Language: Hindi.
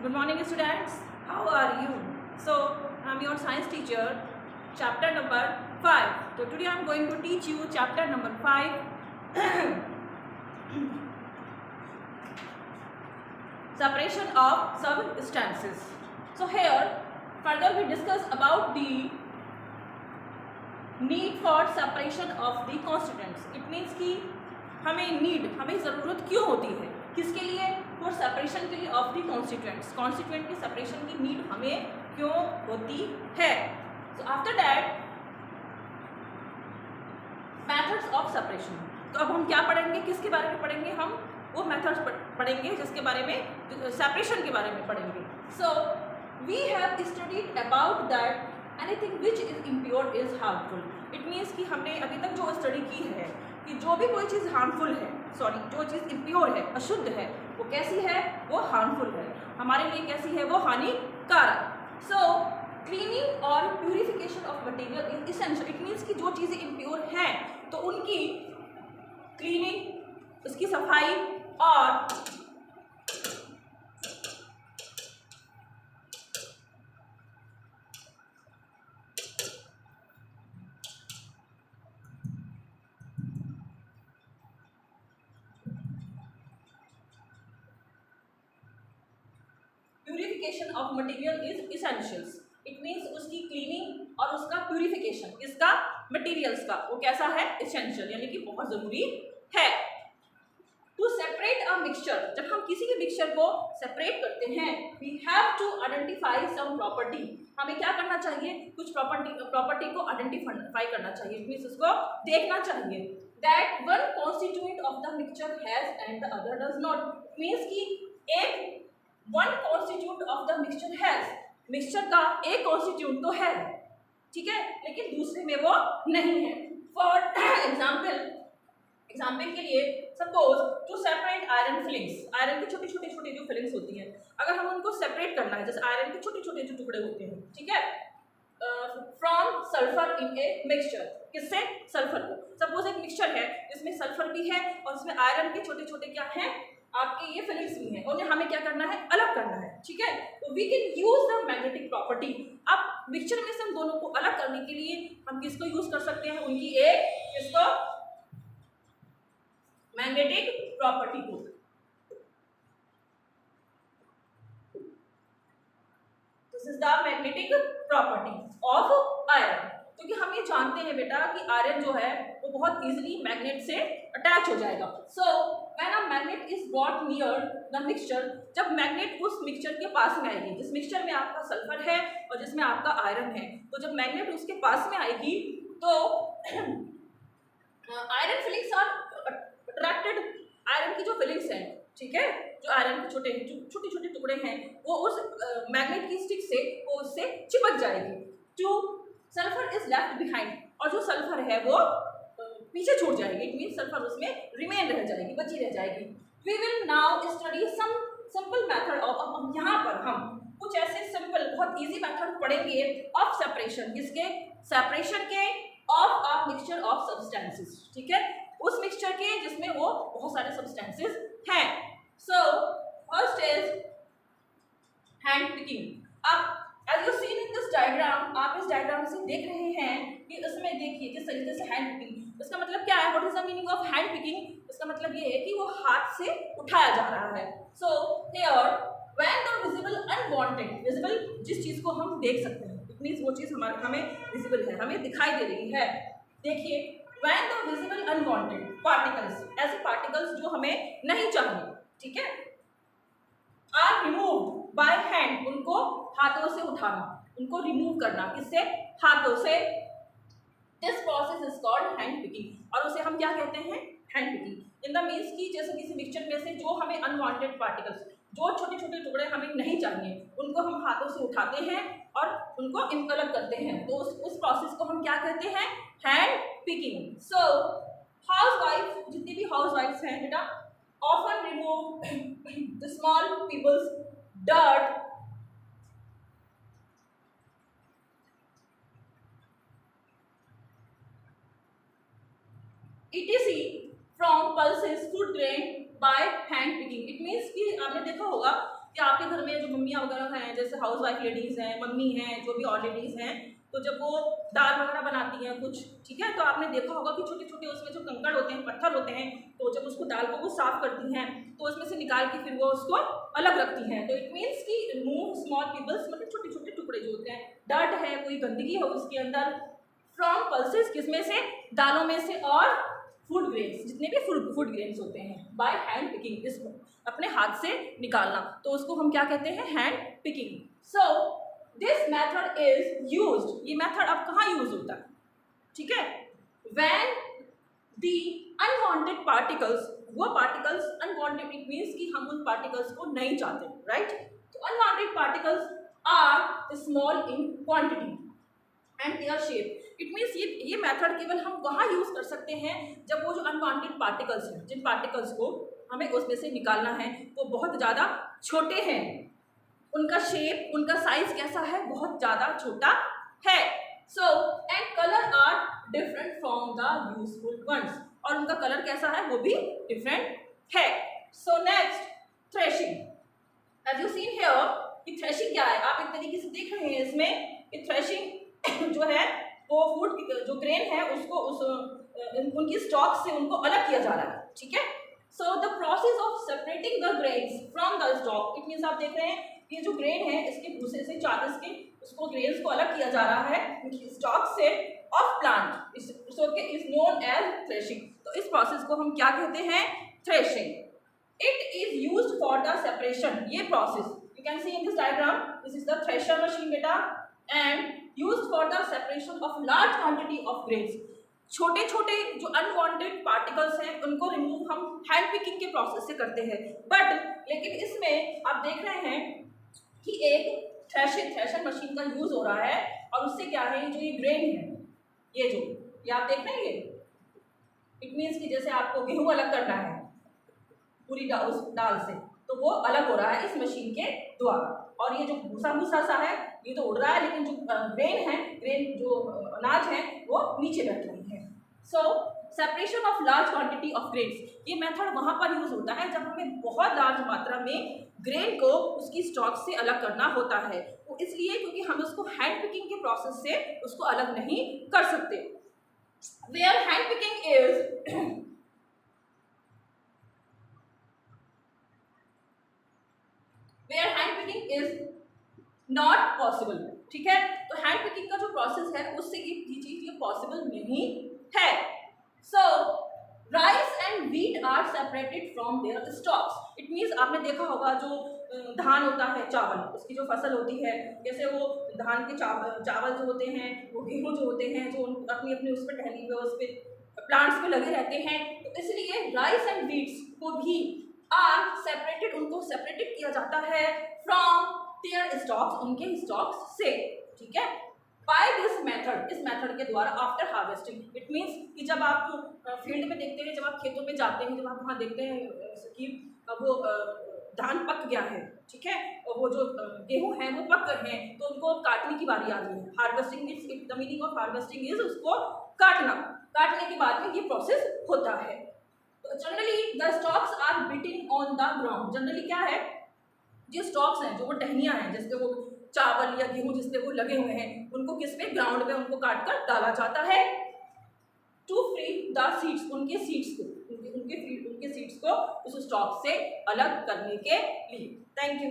Good morning students, how are you? So I am your science teacher, chapter number 5. So today I am going to teach you chapter number 5, separation of substances. So here further we discuss about the need for separation of the constituents. It means कि हमें ज़रूरत क्यों होती है, किसके लिए? फॉर सेपरेशन के लिए ऑफ द कॉन्स्टिट्यूएंट्स, कॉन्स्टिट्यूएंट की सेपरेशन की नीड हमें क्यों होती है. So after that methods of separation. तो अब हम क्या पढ़ेंगे, किसके बारे में पढ़ेंगे? हम वो मेथड्स पढ़ेंगे जिसके बारे में, सेपरेशन के बारे में पढ़ेंगे. So we have studied about that anything which is impure is harmful. It means कि हमने अभी तक जो स्टडी की है कि जो भी कोई चीज़ हार्मफुल है, जो चीज़ इम्प्योर है, अशुद्ध है, वो कैसी है? वो हार्मफुल है, हमारे लिए कैसी है? वो हानिकारक. सो क्लीनिंग और purification of material is essential. It means कि जो चीज़ें इम्प्योर हैं तो उनकी क्लीनिंग, उसकी सफाई और purification of material is essentials. It means उसकी क्लीनिंग और उसका प्यूरिफिकेशन, इसका मटेरियल्स का, वो कैसा है? इसेंशियल, यानी कि बहुत जरूरी है. टू सेपरेट अ मिक्सचर, जब हम किसी भी मिक्सचर को सेपरेट करते हैं, we have to identify some property. हमें क्या करना चाहिए? कुछ प्रॉपर्टी को आइडेंटिफाई करना चाहिए. इट मीन्स उसको देखना चाहिए. That one constituent of the mixture has and the other does not. Means कि एक one constitute of the mixture has, mixture का एक कॉन्स्टिट्यूट तो है, ठीक है, लेकिन दूसरे में वो नहीं है. फॉर एग्जाम्पल के लिए suppose to separate iron filings, iron की छोटी छोटी जो फिलिंग्स होती हैं, अगर हम उनको सेपरेट करना है, जैसे आयरन के छोटे छोटे जो टुकड़े होते हैं, ठीक है, from sulphur in a mixture. किससे? सल्फर को. सपोज एक मिक्सचर है जिसमें सल्फर भी है और इसमें आयरन के छोटे छोटे क्या हैं? आपके ये फिलिंग्स भी हैं, और हमें क्या करना है? अलग करना है, ठीक है. तो we can use the magnetic property. अब मिक्सचर में से हम दोनों को अलग करने के लिए हम किसको यूज कर सकते हैं? उनकी एक किसको? मैग्नेटिक प्रॉपर्टी को. This is the magnetic property of iron. क्योंकि हम ये जानते हैं बेटा कि आयरन जो है वो बहुत इजीली मैग्नेट से अटैच हो जाएगा. So when a magnet is brought near the mixture, जब मैग्नेट उस मिक्सचर के पास में आएगी, जिस मिक्सचर में आपका सल्फर है और जिसमें आपका आयरन है, तो जब मैग्नेट उसके पास में आएगी तो iron filings are attracted. Iron की जो फिलिंग्स हैं, ठीक है, जो आयरन के छोटे छोटे टुकड़े हैं, वो उस मैग्नेट की स्टिक से वो उससे चिपक जाएगी. To sulphur is left behind, और जो सल्फर है वो पीछे छूट जाएगी. इट मीन सल्फर उसमें रिमेन रह जाएगी, बची रह जाएगी. We will now study some simple method of, यहाँ पर हम कुछ ऐसे सिंपल बहुत इजी मेथड पढ़ेंगे ऑफ सेपरेशन. किसके? सेपरेशन के of a mixture of substances, ठीक है, उस मिक्सचर के जिसमें वो बहुत सारे सब्सटेंसेस हैं. So first is hand picking. अब as you seen in this diagram, आप इस डायग्राम से देख रहे हैं कि इसमें देखिए किस तरीके से हैंड पिकिंग. इसका मतलब क्या है? What is the meaning of hand picking? इसका मतलब ये है कि वो हाथ से उठाया जा रहा है. So here when the visible unwanted, visible जिस चीज को हम देख सकते हैं, इट मींस वो चीज हमें विजिबल है, हमें दिखाई दे रही है. देखिए, when the visible unwanted particles, ऐसे पार्टिकल्स जो हमें नहीं चाहिए, ठीक है, आर रिमूव्ड बाय हैंड, उनको हाथों से उठाना, उनको रिमूव करना. किससे? हाथों से. This process is called hand picking. और उसे हम क्या कहते हैं? Hand picking. In the means की जैसे किसी मिक्सचर में से जो हमें अनवांटेड पार्टिकल्स, जो छोटे छोटे टुकड़े हमें नहीं चाहिए, उनको हम हाथों से उठाते हैं और उनको अलग करते हैं. तो उस प्रोसेस को हम क्या कहते हैं? Hand picking. सो हाउसवाइफ, जितनी भी हाउसवाइफ्स हैं बेटा, often remove the small pebbles, dirt, etc. from pulses, food grain by hand picking. It means कि आपने देखा होगा कि आपके घर में जो मम्मियाँ वगैरह हैं, जैसे हाउस वाइफ लेडीज़ हैं, मम्मी हैं, जो भी और लेडीज़ हैं, तो जब वो दाल वगैरह बनाती हैं कुछ, ठीक है, तो आपने देखा होगा कि छोटे छोटे उसमें जो कंकड़ होते हैं, पत्थर होते हैं, तो जब उसको दाल को वो साफ करती हैं तो उसमें से निकाल के फिर वो उसको अलग रखती हैं। तो इट मीन्स कि रिमूव स्मॉल पीपल्स, मतलब छोटे छोटे टुकड़े जो होते हैं, डर्ट है, कोई गंदगी है उसके अंदर, फ्रॉम पल्सेस, किसमें से, दालों में से, और फूड ग्रेन्स, जितने भी फूड ग्रेन्स होते हैं, बाय हैंड पिकिंग, इसको अपने हाथ से निकालना, तो उसको हम क्या कहते हैं, hand picking. So this method is used, ये मेथड अब कहाँ यूज होता है, ठीक है, व्हेन द अनवांटेड पार्टिकल्स, वो पार्टिकल्स अनवांटेड, इट मीन्स कि हम उन पार्टिकल्स को नहीं चाहते, राइट। तो unwanted particles are small in quantity and their shape, it means ये मेथड केवल हम वहाँ यूज कर सकते हैं जब वो जो अनवांटेड पार्टिकल्स हैं, जिन पार्टिकल्स को हमें उसमें से निकालना है, वो बहुत ज़्यादा छोटे हैं, उनका शेप, उनका साइज कैसा है, बहुत ज़्यादा छोटा है। So and colour are different from the useful ones, और उनका कलर कैसा है, वो भी डिफरेंट है। So next, threshing. As you seen here कि थ्रेशिंग क्या है, आप एक तरीके से देख रहे हैं इसमें कि थ्रेशिंग जो है वो फूड जो ग्रेन है उसको उनकी स्टॉक से उनको अलग किया जा रहा है, ठीक है। So the process of separating the grains from the stock, it means आप देख रहे हैं ये जो ग्रेन है इसके भूसे से, चावल के, उसको ग्रेन्स को अलग किया जा रहा है उनकी स्टॉक से of plant, is known as threshing. तो इस प्रोसेस को हम क्या कहते हैं, threshing. It is used for the separation, ये process you can see in this diagram, this is the thresher machine बेटा, and used for the separation of large quantity of grains. छोटे छोटे जो अनवांटेड पार्टिकल्स हैं उनको रिमूव हम हैंड पिकिंग के प्रोसेस से करते हैं, बट लेकिन इसमें आप देख रहे हैं कि एक थ्रेशर मशीन का यूज हो रहा है, और उससे क्या है, जो ये ग्रेन है, ये आप देख रहे हैं, ये इट मीन्स कि जैसे आपको गेहूं अलग करना है पूरी दाल से, तो वो अलग हो रहा है इस मशीन के द्वारा, और ये जो भूसा सा है ये तो उड़ रहा है, लेकिन जो ग्रेन जो अनाज है वो नीचे बैठ रही है। So separation of large quantity of grains, ये मेथड वहाँ पर यूज होता है जब हमें बहुत लार्ज मात्रा में ग्रेन को उसकी स्टॉक से अलग करना होता है, वो इसलिए क्योंकि हम उसको हैंड पिकिंग के प्रोसेस से उसको अलग नहीं कर सकते। Where hand picking is where hand picking is not possible, ठीक है। तो हैंड पिकिंग का जो प्रोसेस है उससे ये चीज ये पॉसिबल नहीं है। So rice and wheat are separated from their stocks, it means आपने देखा होगा जो धान होता है, चावल, उसकी जो फसल होती है, जैसे वो धान के चावल जो होते हैं, वो गेहूँ जो होते हैं, जो अपनी अपनी उस पर टहली हुए उस पर प्लांट्स पे लगे रहते हैं, तो इसलिए राइस एंड व्हीट्स को भी आर सेपरेटेड, उनको सेपरेटेड किया जाता है फ्रॉम देयर स्टॉक्स, उनके स्टॉक्स से, ठीक है, बाय दिस मेथड, इस मेथड के द्वारा, आफ्टर हार्वेस्टिंग। इट मीन्स कि जब आप फील्ड में देखते हैं, जब आप खेतों में जाते हैं, जब आप वहाँ देखते हैं कि वो धान पक गया है, ठीक है, और वो जो गेहूँ हैं वो पक गए हैं, तो उनको काटने की बारी आ रही है। Harvesting means, the meaning of harvesting is उसको काटना, काटने के बाद में ये प्रोसेस होता है। Generally the stocks are beaten on the ground, generally क्या है, जो स्टॉक्स हैं, जो वो टहनियाँ हैं जिसपे वो चावल या गेहूँ जिसपे वो लगे हुए हैं, उनको किस पे, ग्राउंड में उनको काट कर डाला जाता है, टू फ्री द सीड्स, उनके सीड्स को, उनके सीड्स को उस स्टॉक से अलग करने के लिए। Thank you.